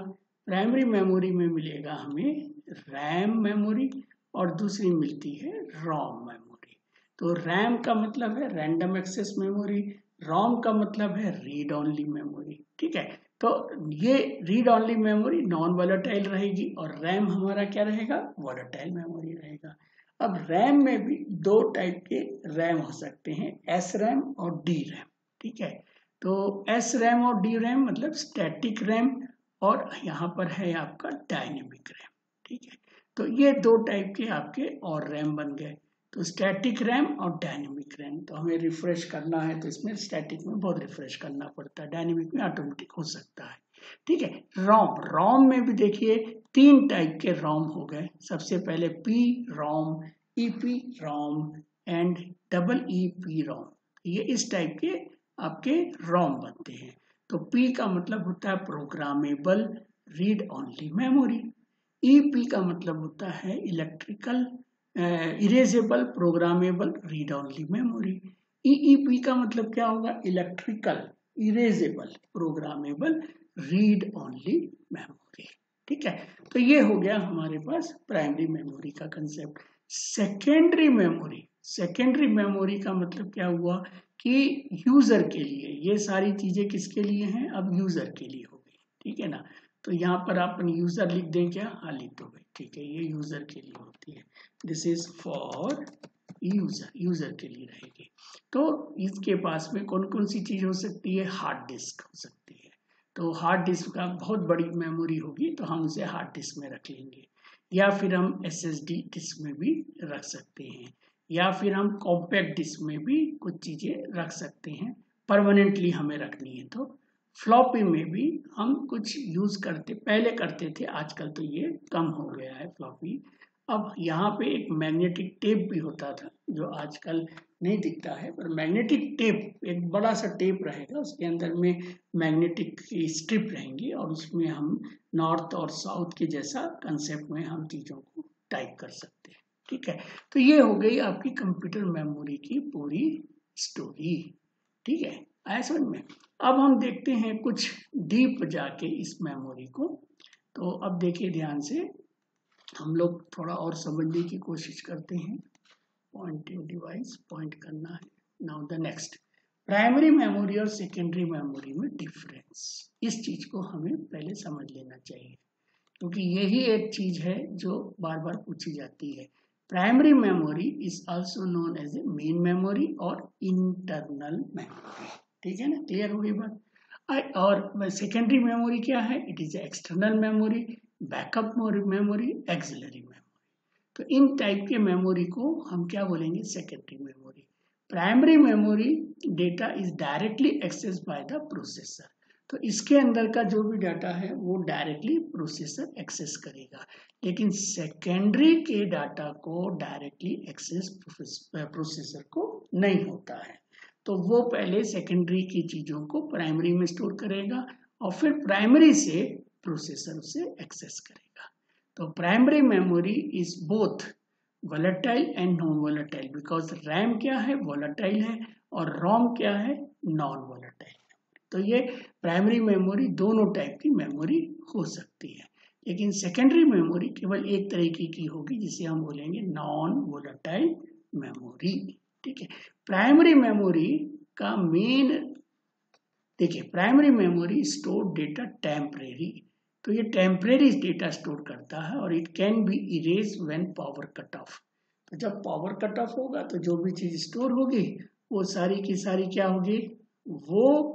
प्राइमरी मेमोरी में मिलेगा हमें रैम मेमोरी, और दूसरी मिलती है रोम मेमोरी। तो रैम का मतलब है रैंडम एक्सेस मेमोरी, रोम का मतलब है रीड ओनली मेमोरी, ठीक है। तो ये read only memory non volatile रहेगी, और रैम हमारा क्या रहेगा, वॉलेटाइल मेमोरी रहेगा। अब रैम में भी दो टाइप के रैम हो सकते हैं, एस रैम और डी रैम, ठीक है। तो एस रैम और डी रैम मतलब स्टैटिक रैम, और यहाँ पर है आपका डायनेमिक रैम, ठीक है। तो ये दो टाइप के आपके और रैम बन गए। तो स्टैटिक रैम और डायनेमिक रैम, तो हमें रिफ्रेश करना है तो इसमें स्टैटिक में बहुत रिफ्रेश करना पड़ता है, डायनेमिक में ऑटोमेटिक हो सकता है, ठीक है। रोम में भी देखिए तीन टाइप के रोम हो गए। सबसे पहले P ROM, EP ROM, and EEPROM, ये इस टाइप के आपके रोम बनते हैं। तो P का मतलब होता है programmable read only memory, EP का मतलब होता है electrical erasable programmable read only memory, EEP का मतलब क्या होगा, electrical erasable programmable read only memory. ठीक है, तो ये हो गया हमारे पास प्राइमरी मेमोरी का concept. Secondary memory, secondary memory का मतलब क्या हुआ कि यूजर के लिए, ये सारी चीजें किसके लिए हैं, अब यूजर के लिए हो गई। ठीक है ना, तो यहाँ पर अपन यूजर लिख दें क्या, हाँ लिख दो भाई, ठीक है, ये यूजर के लिए होती है, this is for user, user के लिए रहेगी। तो इसके पास में कौन कौन सी चीज हो सकती है, हार्ड डिस्क हो सकती है, तो हार्ड डिस्क का बहुत बड़ी मेमोरी होगी तो हम उसे हार्ड डिस्क में रख लेंगे, या फिर हम SSD डिस्क में भी रख सकते हैं, या फिर हम कॉम्पैक्ट डिस्क में भी कुछ चीजें रख सकते हैं, परमानेंटली हमें रखनी है तो फ्लॉपी में भी हम कुछ यूज करते, पहले करते थे, आजकल तो ये कम हो गया है फ्लॉपी। अब यहाँ पे एक मैग्नेटिक टेप भी होता था जो आजकल नहीं दिखता है, पर मैग्नेटिक टेप एक बड़ा सा टेप रहेगा, उसके अंदर में मैग्नेटिक स्ट्रिप रहेंगी और उसमें हम नॉर्थ और साउथ के जैसा कंसेप्ट में हम चीजों को टाइप कर सकते हैं। ठीक है, तो ये हो गई आपकी कंप्यूटर मेमोरी की पूरी स्टोरी। ठीक है, आया समझ में। अब हम देखते हैं कुछ डीप जाके इस मेमोरी को, तो अब देखिए ध्यान से, हम लोग थोड़ा और समझने की कोशिश करते हैं। पॉइंटिंग डिवाइस पॉइंट करना है। Now the next, primary memory और सेकेंडरी मेमोरी में डिफरेंस, इस चीज को हमें पहले समझ लेना चाहिए क्योंकि यही एक चीज है जो बार बार पूछी जाती है। Primary memory is also known as a main memory और इंटरनल मेमोरी। ठीक है ना, क्लियर हो गई बात। और सेकेंडरी मेमोरी क्या है, it is external memory, backup memory, auxiliary memory. तो इन टाइप के मेमोरी को हम क्या बोलेंगे, secondary memory. Primary memory data is directly access by the processor, तो इसके अंदर का जो भी डाटा है वो डायरेक्टली प्रोसेसर एक्सेस करेगा, लेकिन सेकेंडरी के डाटा को डायरेक्टली एक्सेस प्रोसेसर को नहीं होता है, तो वो पहले सेकेंडरी की चीजों को प्राइमरी में स्टोर करेगा और फिर प्राइमरी से प्रोसेसर उसे एक्सेस करेगा। तो primary memory is both volatile and non volatile, because RAM क्या है, वोलेटाइल है, और रोम क्या है, नॉन वोलेटाइल। तो ये प्राइमरी मेमोरी दोनों टाइप की मेमोरी हो सकती है, लेकिन सेकेंडरी मेमोरी केवल एक तरीके की होगी जिसे हम बोलेंगे नॉन वोलेटाइल मेमोरी। ठीक है, प्राइमरी मेमोरी का मेन, देखिए primary memory store data temporary, तो ये टेम्परेरी डेटा स्टोर करता है और it can be erase when power cut off. तो जब पावर कट ऑफ होगा तो जो भी चीज स्टोर होगी वो सारी की सारी क्या होगी, वो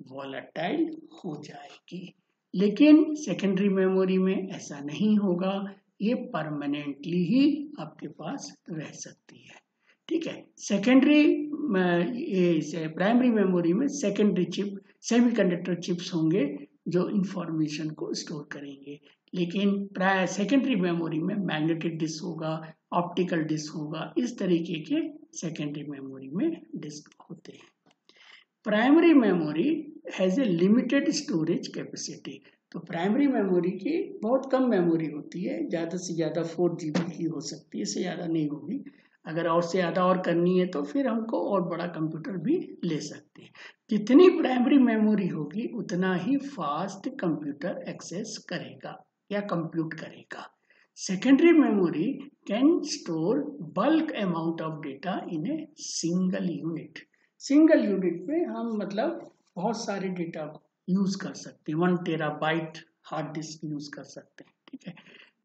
वोलेटाइल हो जाएगी। लेकिन सेकेंडरी मेमोरी में ऐसा नहीं होगा, ये परमानेंटली ही आपके पास रह सकती है। ठीक है, सेकेंडरी प्राइमरी मेमोरी में सेकेंडरी चिप, सेमीकंडक्टर चिप्स होंगे जो इंफॉर्मेशन को स्टोर करेंगे, लेकिन सेकेंडरी मेमोरी में मैग्नेटिक डिस्क होगा, ऑप्टिकल डिस्क होगा, इस तरीके के सेकेंडरी मेमोरी में डिस्क होते हैं। Primary memory has a limited storage capacity, तो प्राइमरी मेमोरी की बहुत कम मेमोरी होती है, ज़्यादा से ज़्यादा 4 GB ही हो सकती है, इससे ज़्यादा नहीं होगी। अगर और से ज़्यादा और करनी है तो फिर हमको और बड़ा कंप्यूटर भी ले सकते हैं। जितनी प्राइमरी मेमोरी होगी उतना ही फास्ट कंप्यूटर एक्सेस करेगा या कंप्यूट करेगा। Secondary memory can store bulk amount of data in a single unit, single unit में हम मतलब बहुत सारे डेटा को यूज कर सकते हैं, 1 टेराबाइट हार्ड डिस्क यूज कर सकते हैं। ठीक है,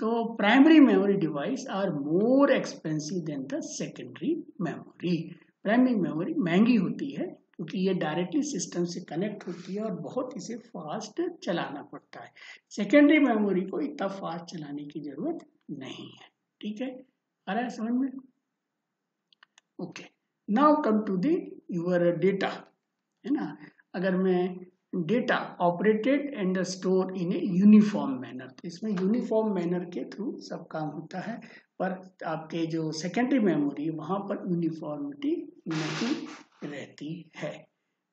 तो primary memory device are more expensive than the secondary memory. Primary memory महंगी होती है क्योंकि ये डायरेक्टली सिस्टम से कनेक्ट होती है और बहुत इसे फास्ट चलाना पड़ता है। सेकेंडरी मेमोरी को इतना फास्ट चलाने की जरूरत नहीं है। ठीक है, आ रहा है समझ में। Okay, now come to the your data, है ना। अगर मैं data operated and store in a uniform manner. तो इसमें यूनिफॉर्म मैनर के थ्रू सब काम होता है, पर आपके जो सेकेंडरी मेमोरी वहाँ पर यूनिफॉर्मिटी नहीं रहती है।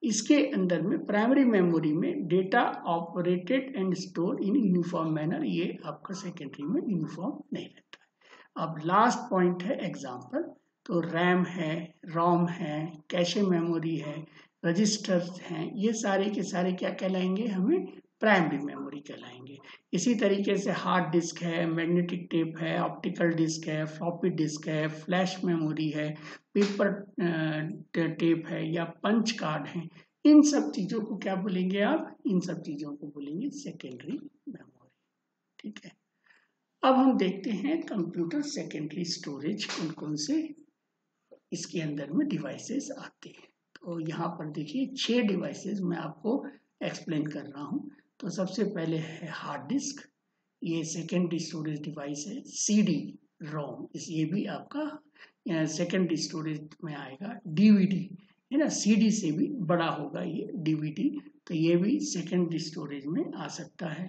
इसके अंदर में प्राइमरी मेमोरी में data operated and store in uniform manner, ये आपका सेकेंडरी में यूनिफॉर्म नहीं रहता है। अब लास्ट पॉइंट है एग्जाम्पल। तो रैम है, रोम है, कैशे मेमोरी है, रजिस्टर्स हैं, ये सारे के सारे क्या कहलाएंगे, हमें प्राइमरी मेमोरी कहलाएंगे। इसी तरीके से हार्ड डिस्क है, मैग्नेटिक टेप है, ऑप्टिकल डिस्क है, फ्लॉपी डिस्क है, फ्लैश मेमोरी है, पेपर टेप है या पंच कार्ड है, इन सब चीजों को क्या बोलेंगे आप, इन सब चीजों को बोलेंगे सेकेंडरी मेमोरी। ठीक है, अब हम देखते हैं कंप्यूटर सेकेंडरी स्टोरेज कौन कौन से इसके अंदर में डिवाइसेस आते हैं। तो यहाँ पर देखिए 6 डिवाइसेस मैं आपको एक्सप्लेन कर रहा हूँ। तो सबसे पहले है हार्ड डिस्क, ये सेकेंडरी स्टोरेज डिवाइस है। सीडी रोम, ये भी आपका सेकेंडरी स्टोरेज में आएगा। डीवीडी है ना, सीडी से भी बड़ा होगा ये डीवीडी, तो ये भी सेकेंडरी स्टोरेज में आ सकता है।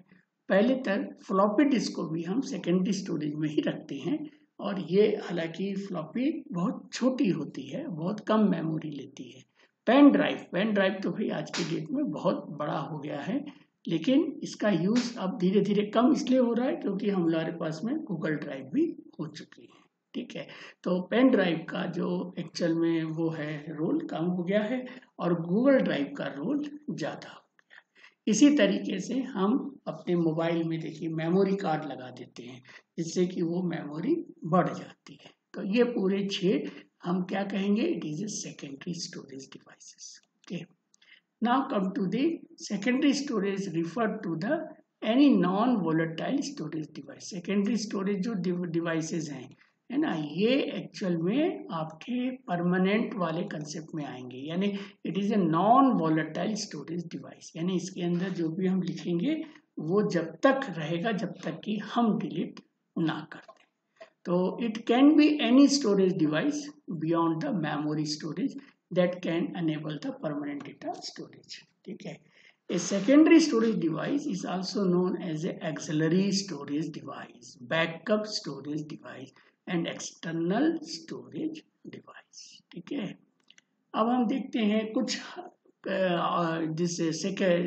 पहले तक फ्लॉपी डिस्क को भी हम सेकेंडरी स्टोरेज में ही रखते हैं, और ये हालांकि फ्लॉपी बहुत छोटी होती है, बहुत कम मेमोरी लेती है। पेन ड्राइव तो भाई आज के डेट में बहुत बड़ा हो गया है, लेकिन इसका यूज अब धीरे धीरे कम इसलिए हो रहा है क्योंकि हमारे पास में गूगल ड्राइव भी हो चुकी है। ठीक है, तो पेन ड्राइव का जो एक्चुअल में वो है रोल कम हो गया है, और गूगल ड्राइव का रोल ज्यादा हो गया है। इसी तरीके से हम अपने मोबाइल में देखिए मेमोरी कार्ड लगा देते हैं, जिससे कि वो मेमोरी बढ़ जाती है। तो ये पूरे 6 हम क्या कहेंगे, it is a secondary storage devices. Okay, now come to the secondary storage referred to the any non volatile storage device। secondary storage जो devices हैं, है ना, ये एक्चुअल में आपके परमानेंट वाले कंसेप्ट में आएंगे, यानी it is a non volatile storage device, यानी इसके अंदर जो भी हम लिखेंगे वो जब तक रहेगा जब तक कि हम डिलीट ना कर दें। तो it can be any storage device beyond the memory storage that can enable the permanent data storage। ठीक है, a secondary storage device is also known as a auxiliary storage device, backup storage device and external storage device। ठीक है, अब हम देखते हैं कुछ जिससे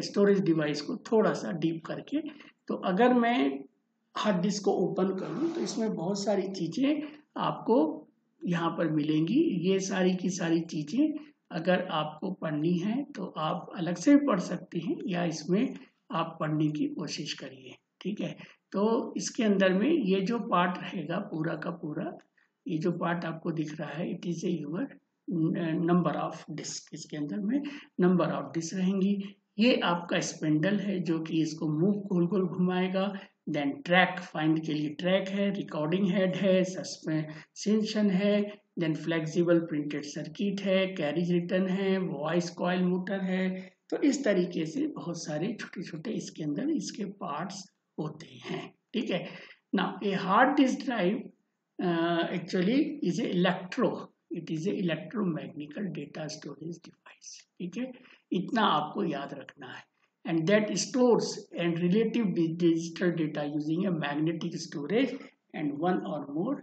स्टोरेज डिवाइस को थोड़ा सा डीप करके। तो अगर मैं हार्ड डिस्क को ओपन करूं तो इसमें बहुत सारी चीजें आपको यहाँ पर मिलेंगी। ये सारी की सारी चीजें अगर आपको पढ़नी है तो आप अलग से भी पढ़ सकते हैं, या इसमें आप पढ़ने की कोशिश करिए। ठीक है, तो इसके अंदर में ये जो पार्ट रहेगा पूरा का पूरा, ये जो पार्ट आपको दिख रहा है, it is a your number of disk. इसके अंदर में नंबर ऑफ डिस्क रहेंगी। ये आपका स्पेंडल है जो कि इसको मूव गोल गोल घुमाएगा। देन ट्रैक फाइंड के लिए ट्रैक है, रिकॉर्डिंग हेड है, सस्पेंशन है, देन फ्लेक्सिबल प्रिंटेड सर्किट है, कैरिज रिटर्न है, वॉइस कॉइल मोटर है। तो इस तरीके से बहुत सारे छोटे छोटे इसके अंदर इसके पार्ट्स होते हैं। ठीक है, now a hard disk drive actually is a it is a electromagnetical data storage device. ठीक है, इतना आपको याद रखना है। And that stores and relative digital data using a magnetic storage and one or more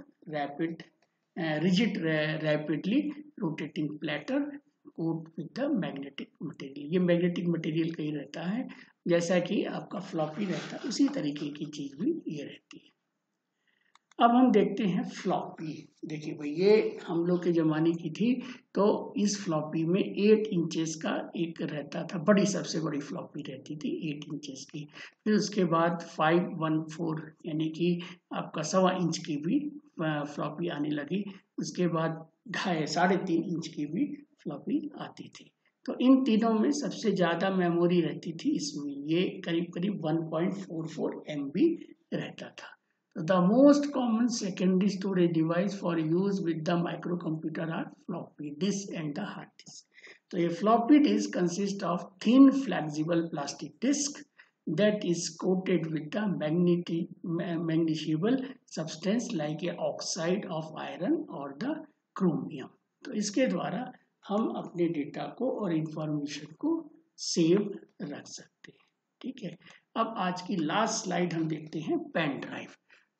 rapidly rotating platter coated with the magnetic material। ये magnetic material का ही रहता है, जैसा कि आपका फ्लॉपी रहता है उसी तरीके की चीज भी ये रहती है। अब हम देखते हैं फ्लॉपी। देखिए भाई, ये हम लोग के जमाने की थी, तो इस फ्लॉपी में 8 इंचेस का एक रहता था, बड़ी सबसे बड़ी फ्लॉपी रहती थी 8 इंचेस की। फिर उसके बाद 514 यानी कि आपका 1.25 इंच की भी फ्लॉपी आने लगी। उसके बाद 3.5 इंच की भी फ्लॉपी आती थी। तो इन तीनों में सबसे ज्यादा मेमोरी रहती थी इसमें, ये करीब करीब 1.44 MB रहता था। The most common secondary storage device for use with the microcomputer are floppy disk and the hard disk। तो ये floppy disk consists of thin flexible plastic disk that is coated with the magnetizable substance like a oxide of iron or the chromium। तो इसके द्वारा हम अपने data को और information को सेव रख सकते हैं। ठीक है, अब आज की लास्ट स्लाइड हम देखते हैं पेन ड्राइव।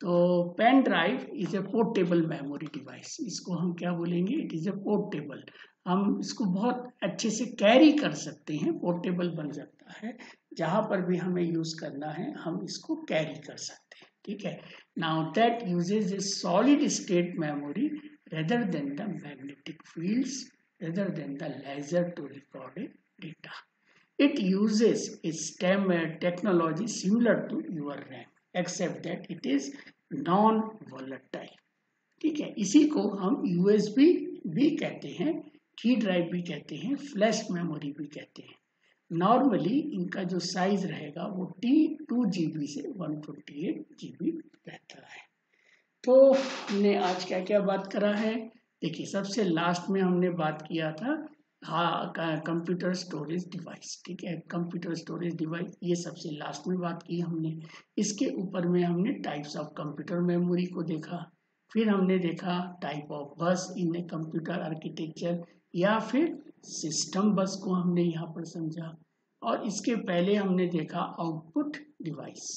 तो pen drive is a portable memory device. इसको हम क्या बोलेंगे? It is a portable. हम इसको बहुत अच्छे से कैरी कर सकते हैं, पोर्टेबल बन सकता है, जहां पर भी हमें यूज करना है हम इसको कैरी कर सकते हैं। ठीक है, now that uses a solid state memory rather than the magnetic fields, rather than the laser to record a data. It uses a STEM technology similar to your RAM, except that it is non-volatile. ठीक है, इसी को हम USB भी कहते हैं, की drive भी कहते हैं, फ्लैश मेमोरी भी कहते हैं। नॉर्मली इनका जो साइज रहेगा वो 2 GB से 128 GB रहता है। तो हमने आज क्या क्या बात करा है? देखिए, सबसे लास्ट में हमने बात किया था कंप्यूटर स्टोरेज डिवाइस। ठीक है, कंप्यूटर स्टोरेज डिवाइस ये सबसे लास्ट में बात की हमने। इसके ऊपर में हमने टाइप्स ऑफ कंप्यूटर मेमोरी को देखा, फिर हमने देखा टाइप ऑफ बस इन ए कंप्यूटर आर्किटेक्चर, या फिर सिस्टम बस को हमने यहाँ पर समझा, और इसके पहले हमने देखा आउटपुट डिवाइस।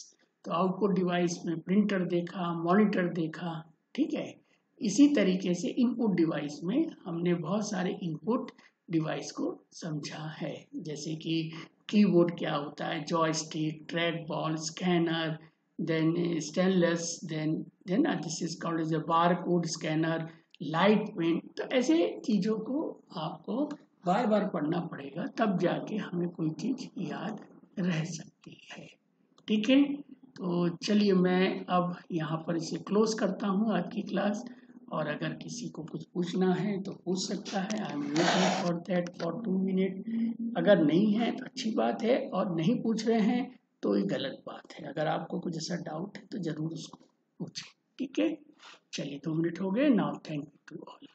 तो आउटपुट डिवाइस में प्रिंटर देखा, मॉनिटर देखा। ठीक है, इसी तरीके से इनपुट डिवाइस में हमने बहुत सारे इनपुट डिवाइस को समझा है, जैसे कि कीबोर्ड क्या होता है, joystick, track ball, scanner, then stainless, then this is called as a barcode scanner, light pen. तो ऐसे चीजों को आपको बार बार पढ़ना पड़ेगा, तब जाके हमें कोई चीज याद रह सकती है। ठीक है, तो चलिए मैं अब यहाँ पर इसे क्लोज करता हूँ आज की क्लास, और अगर किसी को कुछ पूछना है तो पूछ सकता है। I am waiting for that for 2 minute. अगर नहीं है तो अच्छी बात है, और नहीं पूछ रहे हैं तो ये गलत बात है। अगर आपको कुछ ऐसा डाउट है तो जरूर उसको पूछें। ठीक है, चलिए 2 मिनट हो गए। Now thank you to all.